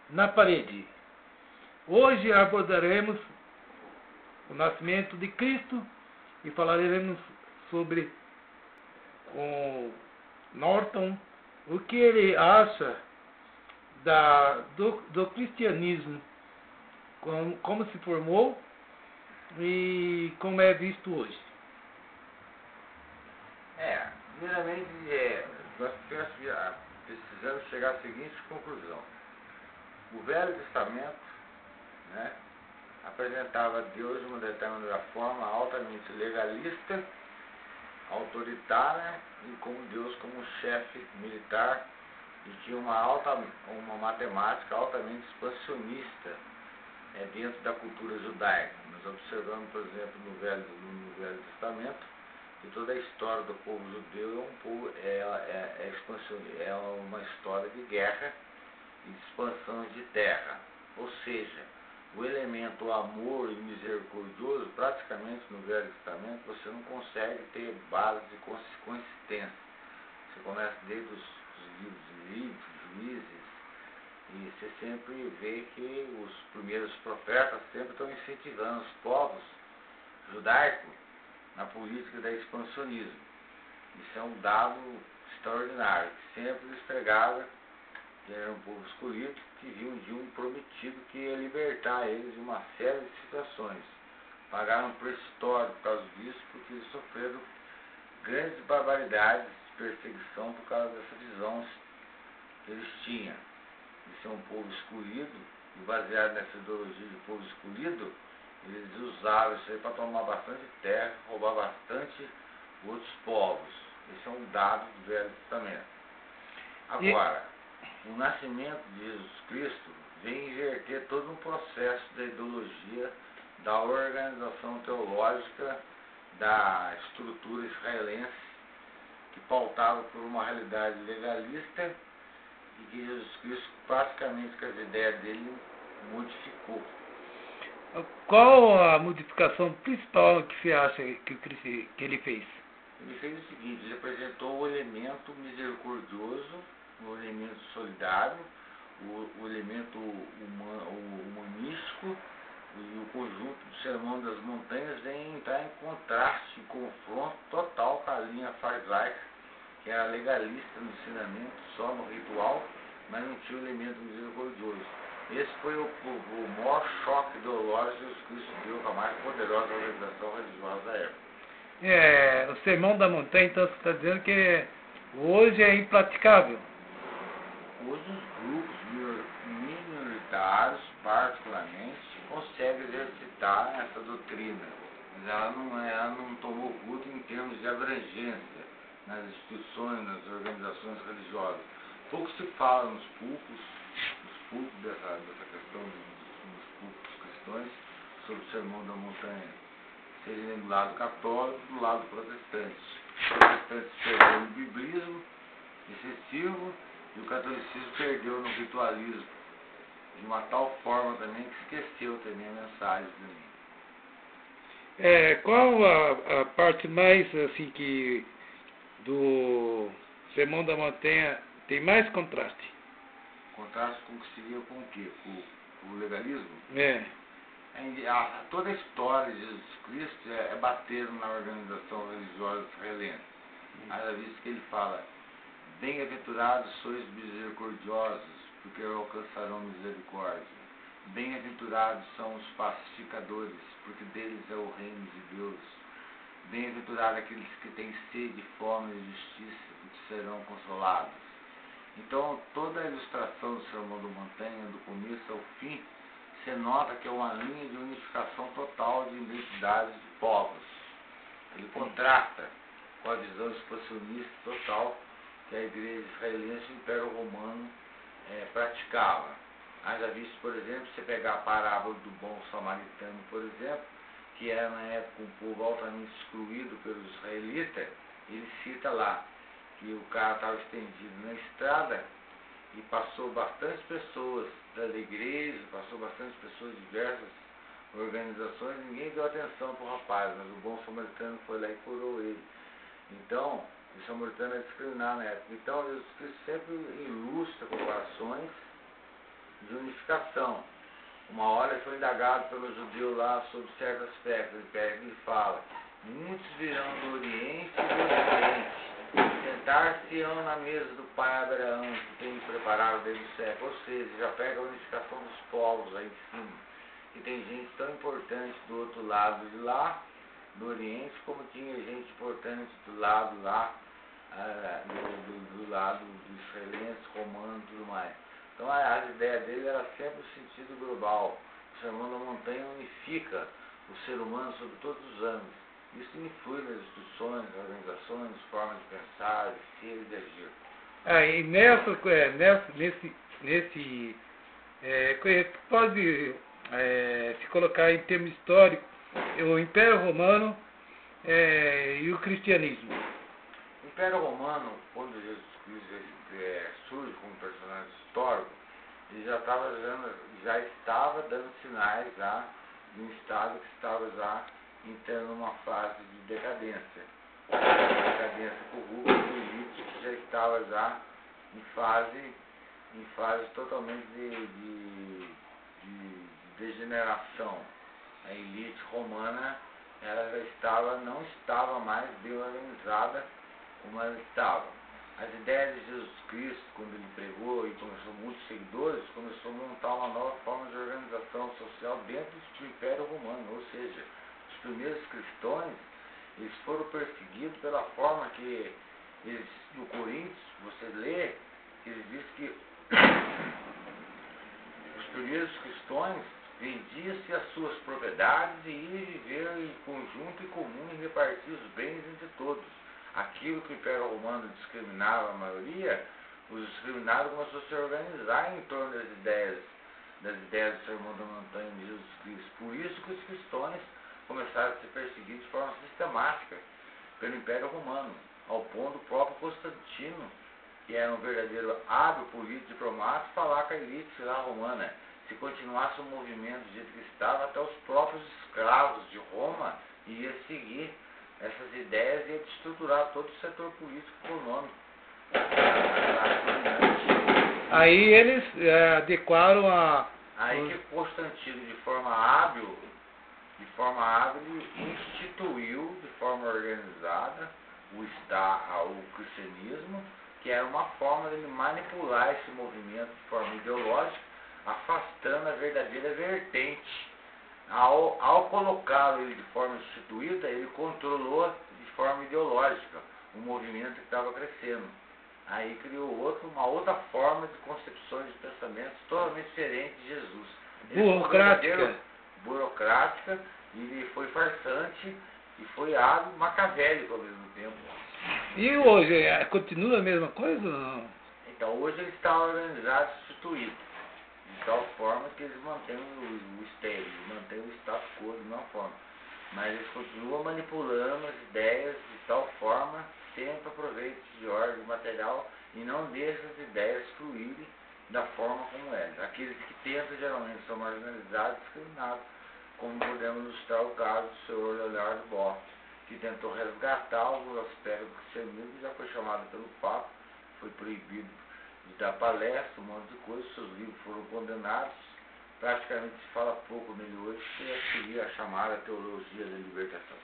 na parede. Hoje abordaremos o nascimento de Cristo e falaremos sobre com Norton o que ele acha do cristianismo, como se formou e como é visto hoje. Primeiramente, nós precisamos chegar à seguinte conclusão. O Velho Testamento, né, apresentava Deus de uma determinada forma altamente legalista, autoritária e com Deus como chefe militar, e tinha uma matemática altamente expansionista dentro da cultura judaica. Nós observamos, por exemplo, no Velho Testamento, que toda a história do povo judeu é uma história de guerra e de expansão de terra. Ou seja, o elemento amor e misericordioso, praticamente no Velho Testamento, você não consegue ter base de consistência. Você começa desde os livros de Levítico, Juízes, e você sempre vê que os primeiros profetas sempre estão incentivando os povos judaicos na política da expansionismo. Isso é um dado extraordinário, que sempre eles pregavam que era um povo escolhido, que viu um dia um prometido que ia libertar eles de uma série de situações. Pagaram um preço histórico por causa disso, porque eles sofreram grandes barbaridades de perseguição por causa dessa visão que eles tinham de ser um povo escolhido, e baseado nessa ideologia de povo escolhido, eles usaram isso aí para tomar bastante terra, roubar bastante outros povos. Esse é um dado do Velho Testamento. Agora, o nascimento de Jesus Cristo vem inverter todo um processo da ideologia, da organização teológica, da estrutura israelense, que pautava por uma realidade legalista e que Jesus Cristo, praticamente com as ideias dele, modificou. Qual a modificação principal que você acha que ele fez? Ele fez o seguinte: ele apresentou o elemento misericordioso, o elemento solidário, o elemento humanístico, e o conjunto do Sermão das Montanhas vem entrar em contraste, em confronto total com a linha farisaica, que era legalista no ensinamento, só no ritual, mas não tinha o elemento misericordioso. Esse foi o maior choque ideológico que Jesus Cristo deu com a mais poderosa organização religiosa da época. O Sermão da Montanha, então você está dizendo que hoje é impraticável? Hoje os grupos minoritários, particularmente, conseguem exercitar essa doutrina, mas ela não tomou culto em termos de abrangência nas instituições, nas organizações religiosas. Pouco se fala nos púlpitos dessa questão dos púlpitos cristãos sobre o Sermão da Montanha, seja do lado católico do lado protestante. Os protestantes perderam no biblismo excessivo e o catolicismo perdeu no ritualismo, de uma tal forma também que esqueceu também a mensagem também. Qual a parte mais assim que do Sermão da Montanha tem mais contraste? Contraste com o que seria com o quê? Com o legalismo? Toda a história de Jesus Cristo é bater na organização religiosa israelense. Haja visto que ele fala: bem-aventurados sois misericordiosos, porque alcançarão misericórdia. Bem-aventurados são os pacificadores, porque deles é o reino de Deus. Bem-aventurados aqueles que têm sede, fome e justiça, porque serão consolados. Então, toda a ilustração do Sermão da Montanha, do começo ao fim, você nota que é uma linha de unificação total de identidades de povos. Ele contrasta com a visão expansionista total que a igreja israelense e o Império Romano praticava. Haja visto, por exemplo, você pegar a parábola do bom samaritano, por exemplo, que era na época um povo altamente excluído pelos israelitas, ele cita lá que o cara estava estendido na estrada e passou bastante pessoas da igreja, passou bastante pessoas de diversas organizações, ninguém deu atenção para o rapaz, mas o bom samaritano foi lá e curou ele. Então, o samaritano é discriminado na época. Então, Jesus Cristo sempre ilustra comparações de unificação. Uma hora ele foi indagado pelo judeu lá sobre certo aspecto. Ele pega e fala: muitos virão do Oriente e do Ocidente, sentar-se-ão na mesa do pai Abraão, que tem preparado desde o século. Ou seja, já pega a unificação dos povos aí em cima. E tem gente tão importante do outro lado de lá, do Oriente, como tinha gente importante do lado lá, do lado dos israelenses, romanos e tudo mais. Então a ideia dele era sempre o sentido global. O Sermão da Montanha unifica o ser humano sobre todos os âmbitos. Isso influi nas instituições, nas organizações, formas de pensar, de ser e de agir. E pode se colocar em termos históricos o Império Romano e o cristianismo. O Império Romano, quando Jesus Cristo surge como personagem histórico, ele já estava dando sinais já de um Estado que estava já entrando numa fase de decadência. Decadência corrupta, política, que já estava já em fase totalmente de degeneração. A elite romana ela não estava mais bem organizada como ela estava. As ideias de Jesus Cristo, quando ele pregou e começou muitos seguidores, começou a montar uma nova forma de organização social dentro do Império Romano. Ou seja, os primeiros cristãos, eles foram perseguidos pela forma que eles, no Coríntios, você lê, eles dizem que os primeiros cristãos vendiam-se as suas propriedades e iam viver em conjunto e comum e repartir os bens entre todos. Aquilo que o Império Romano discriminava a maioria, os discriminados começaram a se organizar em torno das ideias do Sermão da Montanha de Jesus Cristo. Por isso que os cristãos começaram a ser perseguidos de forma sistemática pelo Império Romano, ao ponto do próprio Constantino, que era um verdadeiro hábil político diplomata, falar com a elite lá romana. Se continuasse o movimento do jeito que estava, até os próprios escravos de Roma iam seguir essas ideias e estruturar todo o setor político e econômico. Aí eles adequaram Aí que Constantino, de forma hábil, instituiu de forma organizada o cristianismo, que era uma forma de manipular esse movimento de forma ideológica, afastando a verdadeira vertente. Ao colocá-lo ele de forma instituída, ele controlou de forma ideológica o movimento que estava crescendo. Aí criou uma outra forma de concepções de pensamentos totalmente diferente de Jesus. Burocrática, ele foi farsante e foi hábil, maquiavélico ao mesmo tempo. E hoje, continua a mesma coisa ou não? Então, hoje ele está organizado e instituído, de tal forma que eles mantêm o estéreo, mantêm o status quo de uma forma. Mas eles continuam manipulando as ideias de tal forma, sempre aproveitam de ordem material e não deixam as ideias fluírem da forma como é. Aqueles que tentam geralmente são marginalizados e discriminados, como podemos ilustrar o caso do senhor Leonardo Boff, que tentou resgatar alguns aspectos do cristianismo e já foi chamado pelo Papa, foi proibido de dar palestra, um monte de coisa, seus livros foram condenados. Praticamente se fala pouco nele hoje, que seria a chamada teologia da libertação.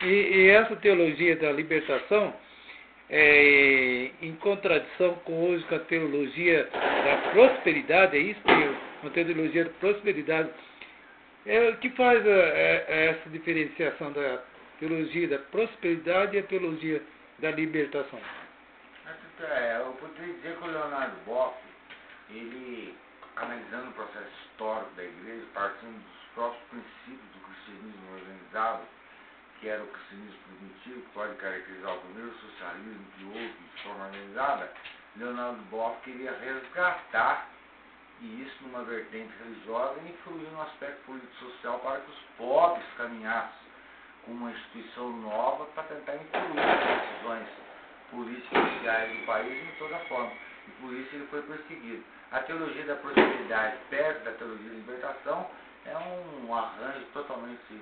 E essa teologia da libertação é em contradição com hoje com a teologia da prosperidade, é isso? Uma teologia da prosperidade. O que faz essa diferenciação da teologia da prosperidade e a teologia da libertação? Eu poderia dizer que o Leonardo Boff, ele, analisando o processo histórico da igreja, partindo dos próprios princípios do cristianismo organizado, que era o cristianismo primitivo, que pode caracterizar o primeiro socialismo que houve de forma organizada, Leonardo Boff queria resgatar, e isso numa vertente religiosa, e influir no aspecto político-social para que os pobres caminhassem com uma instituição nova para tentar influir nas decisões políticas sociais do país em toda forma. E por isso ele foi perseguido. A teologia da prosperidade, perto da teologia da libertação, é um arranjo totalmente,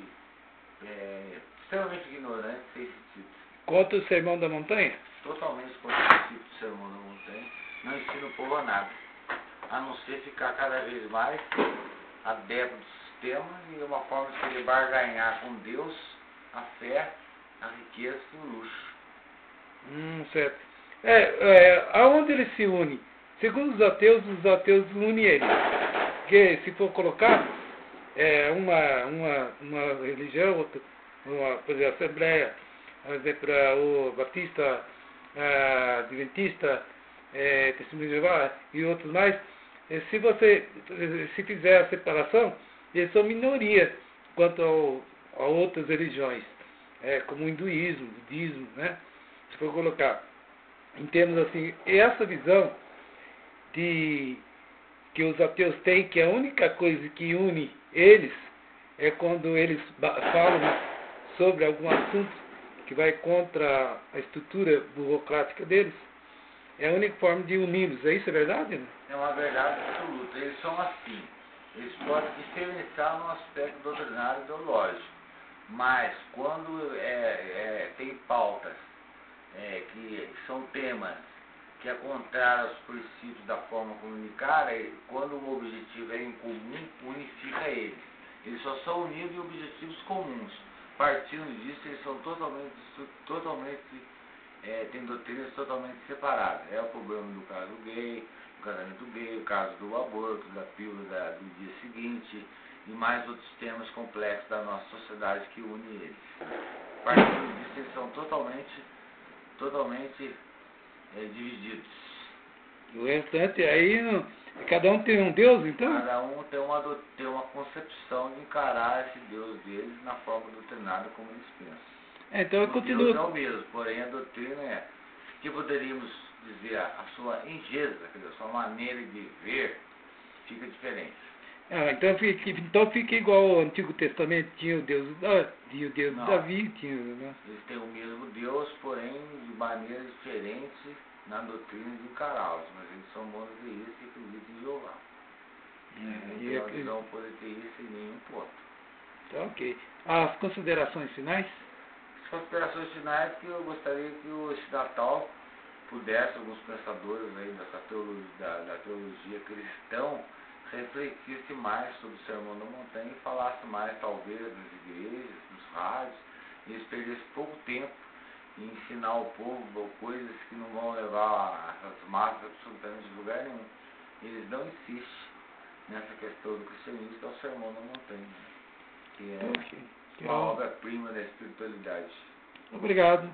extremamente ignorante, sem sentido. Contra o Sermão da Montanha? Totalmente contra o princípio do Sermão da Montanha. Não ensina o povo a nada. a não ser ficar cada vez mais adepto do sistema e uma forma de querer barganhar com Deus a fé, a riqueza e o luxo. Certo. Aonde ele se une? Segundo os ateus unem eles. Porque se for colocar uma religião, outra, por exemplo, a Assembleia, por exemplo, o Batista, Adventista, Testemunho de Jeová e outros mais, se fizer a separação, eles são minoria quanto a outras religiões, como o hinduísmo, o budismo, né? Se for colocar em termos assim, essa visão que os ateus têm, que a única coisa que une eles é quando eles falam sobre algum assunto que vai contra a estrutura burocrática deles, é a única forma de uni-los. É verdade? Né? É uma verdade absoluta. Eles são assim. Eles podem diferenciar no aspecto doutrinário e ideológico, mas quando tem pautas que são temas que é contrário aos princípios da forma comunicar, quando o objetivo é em comum, unifica eles. Eles só são unidos em objetivos comuns. Partindo disso, eles são têm doutrinas totalmente separadas. É o problema do caso gay, do casamento gay, o caso do aborto, da pílula do dia seguinte e mais outros temas complexos da nossa sociedade que unem eles. Partindo disso, eles são totalmente divididos. O restante aí, cada um tem um Deus, então? Cada um tem uma concepção de encarar esse Deus deles na forma doutrinária como eles pensam. Então eu continuo. Deus é o mesmo, porém a doutrina que poderíamos dizer, a sua ingênua, a sua maneira de ver fica diferente. Então fica igual ao Antigo Testamento, tinha o Deus de Davi, né? Eles têm o mesmo Deus, porém de maneiras diferentes na doutrina de encará-los, mas eles são monoteístas e acreditam em Jeová. Não tem uma visão politeísta em nenhum ponto. Tá, ok. As considerações finais? As considerações finais que eu gostaria que esse Natal pudesse, alguns pensadores aí da teologia cristã, refletisse mais sobre o Sermão da Montanha e falasse mais, talvez, nas igrejas, nos rádios, e eles perdessem pouco tempo em ensinar ao povo coisas que não vão levar as massas absolutamente de lugar nenhum. Eles não insistem nessa questão do cristianismo, que é o Sermão da Montanha, que é uma obra-prima da espiritualidade. Obrigado.